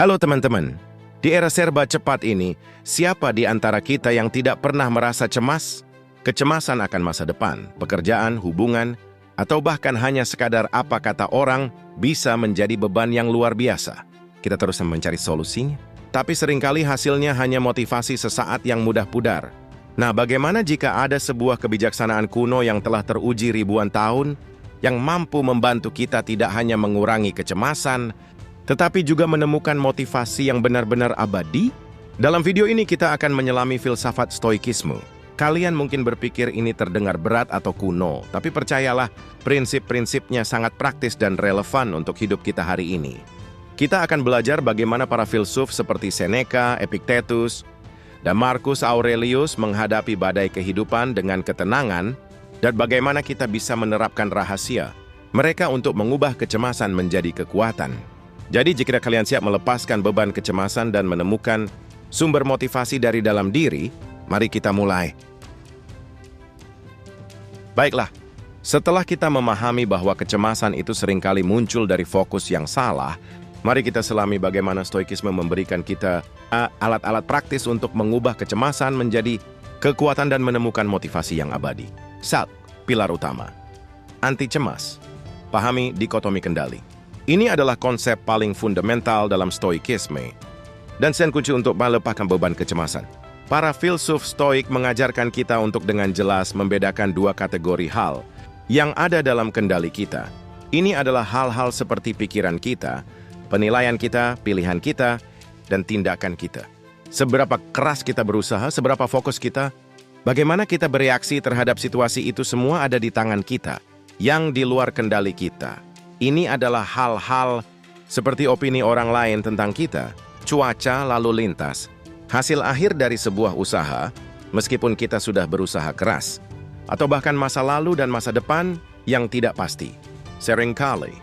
Halo teman-teman, di era serba cepat ini, siapa di antara kita yang tidak pernah merasa cemas? Kecemasan akan masa depan, pekerjaan, hubungan, atau bahkan hanya sekadar apa kata orang bisa menjadi beban yang luar biasa. Kita terus mencari solusinya, tapi seringkali hasilnya hanya motivasi sesaat yang mudah pudar. Nah, bagaimana jika ada sebuah kebijaksanaan kuno yang telah teruji ribuan tahun, yang mampu membantu kita tidak hanya mengurangi kecemasan, tetapi juga menemukan motivasi yang benar-benar abadi? Dalam video ini kita akan menyelami filsafat stoikisme. Kalian mungkin berpikir ini terdengar berat atau kuno, tapi percayalah, prinsip-prinsipnya sangat praktis dan relevan untuk hidup kita hari ini. Kita akan belajar bagaimana para filsuf seperti Seneca, Epictetus, dan Marcus Aurelius menghadapi badai kehidupan dengan ketenangan, dan bagaimana kita bisa menerapkan rahasia mereka untuk mengubah kecemasan menjadi kekuatan. Jadi jika kalian siap melepaskan beban kecemasan dan menemukan sumber motivasi dari dalam diri, mari kita mulai. Baiklah, setelah kita memahami bahwa kecemasan itu seringkali muncul dari fokus yang salah, mari kita selami bagaimana stoikisme memberikan kita alat-alat praktis untuk mengubah kecemasan menjadi kekuatan dan menemukan motivasi yang abadi. 1. Pilar utama. Anti cemas. Pahami dikotomi kendali. Ini adalah konsep paling fundamental dalam stoikisme dan sen kunci untuk melepaskan beban kecemasan. Para filsuf stoik mengajarkan kita untuk dengan jelas membedakan dua kategori hal yang ada dalam kendali kita. Ini adalah hal-hal seperti pikiran kita, penilaian kita, pilihan kita, dan tindakan kita. Seberapa keras kita berusaha, seberapa fokus kita, bagaimana kita bereaksi terhadap situasi itu semua ada di tangan kita, yang di luar kendali kita. Ini adalah hal-hal seperti opini orang lain tentang kita, cuaca lalu lintas, hasil akhir dari sebuah usaha, meskipun kita sudah berusaha keras, atau bahkan masa lalu dan masa depan yang tidak pasti. Seringkali,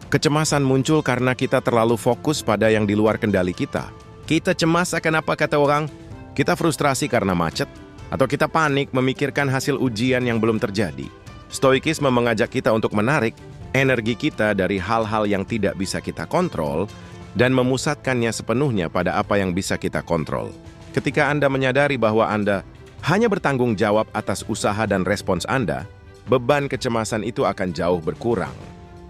kecemasan muncul karena kita terlalu fokus pada yang di luar kendali kita. Kita cemas akan apa kata orang, kita frustrasi karena macet, atau kita panik memikirkan hasil ujian yang belum terjadi. Stoikisme mengajak kita untuk menarik energi kita dari hal-hal yang tidak bisa kita kontrol dan memusatkannya sepenuhnya pada apa yang bisa kita kontrol. Ketika Anda menyadari bahwa Anda hanya bertanggung jawab atas usaha dan respons Anda, beban kecemasan itu akan jauh berkurang.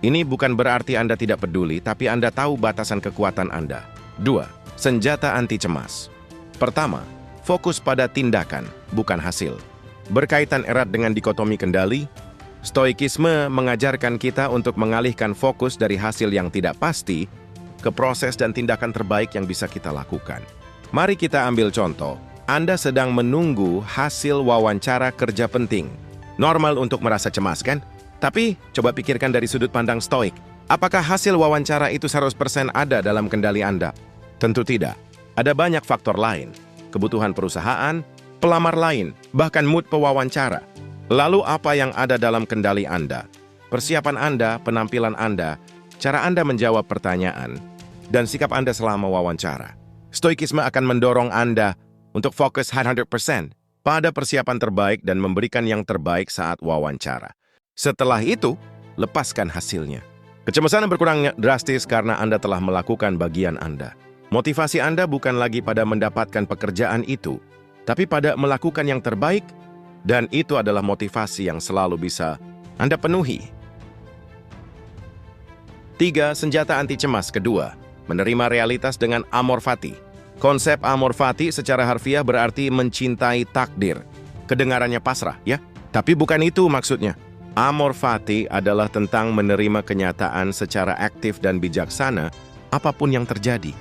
Ini bukan berarti Anda tidak peduli, tapi Anda tahu batasan kekuatan Anda. 2. Senjata anti cemas. Pertama, fokus pada tindakan, bukan hasil. Berkaitan erat dengan dikotomi kendali, stoikisme mengajarkan kita untuk mengalihkan fokus dari hasil yang tidak pasti ke proses dan tindakan terbaik yang bisa kita lakukan. Mari kita ambil contoh. Anda sedang menunggu hasil wawancara kerja penting. Normal untuk merasa cemas, kan? Tapi, coba pikirkan dari sudut pandang stoik. Apakah hasil wawancara itu 100% ada dalam kendali Anda? Tentu tidak. Ada banyak faktor lain. Kebutuhan perusahaan, pelamar lain, bahkan mood pewawancara. Lalu apa yang ada dalam kendali Anda? Persiapan Anda, penampilan Anda, cara Anda menjawab pertanyaan, dan sikap Anda selama wawancara. Stoikisme akan mendorong Anda untuk fokus 100% pada persiapan terbaik dan memberikan yang terbaik saat wawancara. Setelah itu, lepaskan hasilnya. Kecemasan berkurang drastis karena Anda telah melakukan bagian Anda. Motivasi Anda bukan lagi pada mendapatkan pekerjaan itu, tapi pada melakukan yang terbaik, dan itu adalah motivasi yang selalu bisa Anda penuhi. 3. Senjata anti cemas kedua, menerima realitas dengan amor fati. Konsep amor fati secara harfiah berarti mencintai takdir. Kedengarannya pasrah, ya? Tapi bukan itu maksudnya. Amor fati adalah tentang menerima kenyataan secara aktif dan bijaksana apapun yang terjadi.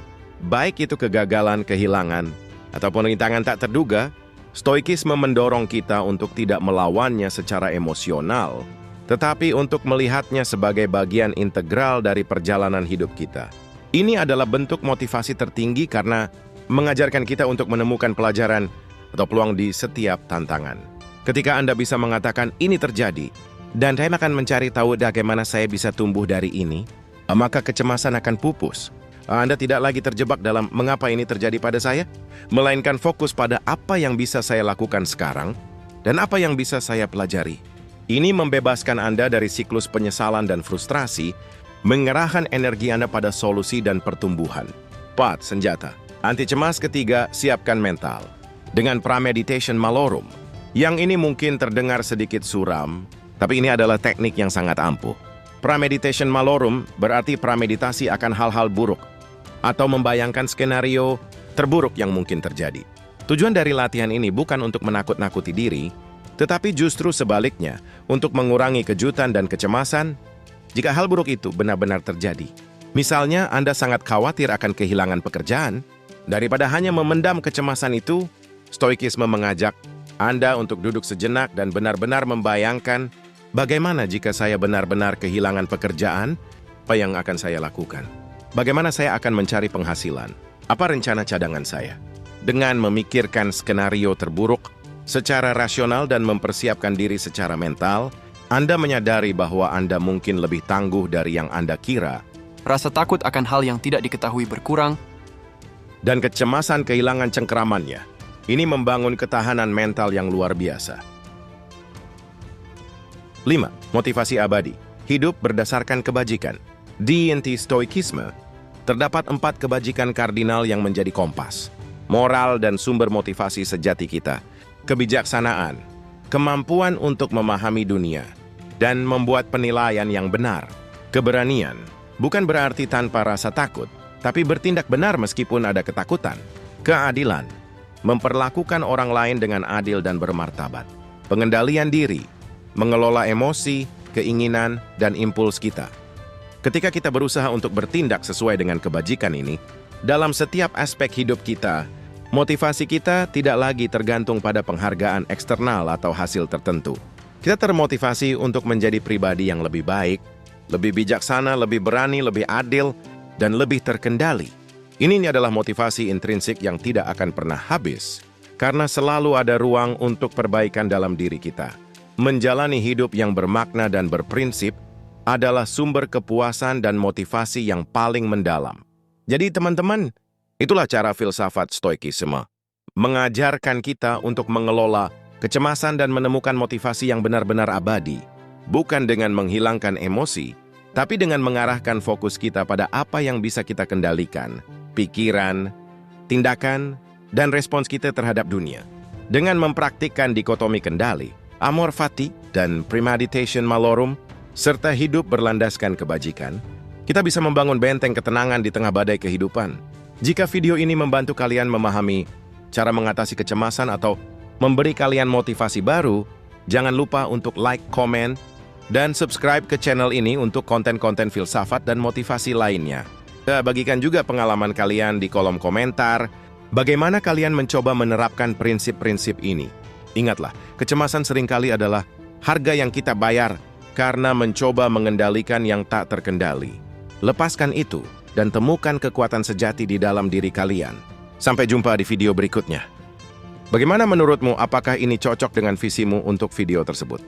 Baik itu kegagalan, kehilangan, ataupun rintangan tak terduga, stoikisme mendorong kita untuk tidak melawannya secara emosional, tetapi untuk melihatnya sebagai bagian integral dari perjalanan hidup kita. Ini adalah bentuk motivasi tertinggi karena mengajarkan kita untuk menemukan pelajaran atau peluang di setiap tantangan. Ketika Anda bisa mengatakan ini terjadi, dan saya akan mencari tahu bagaimana saya bisa tumbuh dari ini, maka kecemasan akan pupus. Anda tidak lagi terjebak dalam mengapa ini terjadi pada saya, melainkan fokus pada apa yang bisa saya lakukan sekarang dan apa yang bisa saya pelajari. Ini membebaskan Anda dari siklus penyesalan dan frustrasi, mengerahkan energi Anda pada solusi dan pertumbuhan. 4. Senjata. Anti cemas ketiga, siapkan mental. Dengan premeditation malorum. Yang ini mungkin terdengar sedikit suram, tapi ini adalah teknik yang sangat ampuh. Premeditation malorum berarti premeditasi akan hal-hal buruk atau membayangkan skenario terburuk yang mungkin terjadi. Tujuan dari latihan ini bukan untuk menakut-nakuti diri, tetapi justru sebaliknya, untuk mengurangi kejutan dan kecemasan jika hal buruk itu benar-benar terjadi. Misalnya, Anda sangat khawatir akan kehilangan pekerjaan. Daripada hanya memendam kecemasan itu, stoikisme mengajak Anda untuk duduk sejenak dan benar-benar membayangkan bagaimana jika saya benar-benar kehilangan pekerjaan, apa yang akan saya lakukan? Bagaimana saya akan mencari penghasilan? Apa rencana cadangan saya? Dengan memikirkan skenario terburuk secara rasional dan mempersiapkan diri secara mental, Anda menyadari bahwa Anda mungkin lebih tangguh dari yang Anda kira. Rasa takut akan hal yang tidak diketahui berkurang, Dan kecemasan kehilangan cengkeramannya. Ini membangun ketahanan mental yang luar biasa. 5. Motivasi abadi. Hidup berdasarkan kebajikan. Di inti stoikisme, terdapat 4 kebajikan kardinal yang menjadi kompas, moral dan sumber motivasi sejati kita. Kebijaksanaan, kemampuan untuk memahami dunia, dan membuat penilaian yang benar. Keberanian, bukan berarti tanpa rasa takut, tapi bertindak benar meskipun ada ketakutan. Keadilan, memperlakukan orang lain dengan adil dan bermartabat. Pengendalian diri, mengelola emosi, keinginan, dan impuls kita. Ketika kita berusaha untuk bertindak sesuai dengan kebajikan ini, dalam setiap aspek hidup kita, motivasi kita tidak lagi tergantung pada penghargaan eksternal atau hasil tertentu. Kita termotivasi untuk menjadi pribadi yang lebih baik, lebih bijaksana, lebih berani, lebih adil, dan lebih terkendali. Ini adalah motivasi intrinsik yang tidak akan pernah habis, karena selalu ada ruang untuk perbaikan dalam diri kita. Menjalani hidup yang bermakna dan berprinsip adalah sumber kepuasan dan motivasi yang paling mendalam. Jadi teman-teman, itulah cara filsafat stoikisme. Mengajarkan kita untuk mengelola kecemasan dan menemukan motivasi yang benar-benar abadi. Bukan dengan menghilangkan emosi, tapi dengan mengarahkan fokus kita pada apa yang bisa kita kendalikan. Pikiran, tindakan, dan respons kita terhadap dunia. Dengan mempraktikkan dikotomi kendali, amor fati, dan premeditation malorum, serta hidup berlandaskan kebajikan, kita bisa membangun benteng ketenangan di tengah badai kehidupan. Jika video ini membantu kalian memahami cara mengatasi kecemasan atau memberi kalian motivasi baru, jangan lupa untuk like, komen, dan subscribe ke channel ini untuk konten-konten filsafat dan motivasi lainnya. Bagikan juga pengalaman kalian di kolom komentar. Bagaimana kalian mencoba menerapkan prinsip-prinsip ini? Ingatlah, kecemasan seringkali adalah harga yang kita bayar karena mencoba mengendalikan yang tak terkendali. Lepaskan itu dan temukan kekuatan sejati di dalam diri kalian. Sampai jumpa di video berikutnya. Bagaimana menurutmu, apakah ini cocok dengan visimu untuk video tersebut?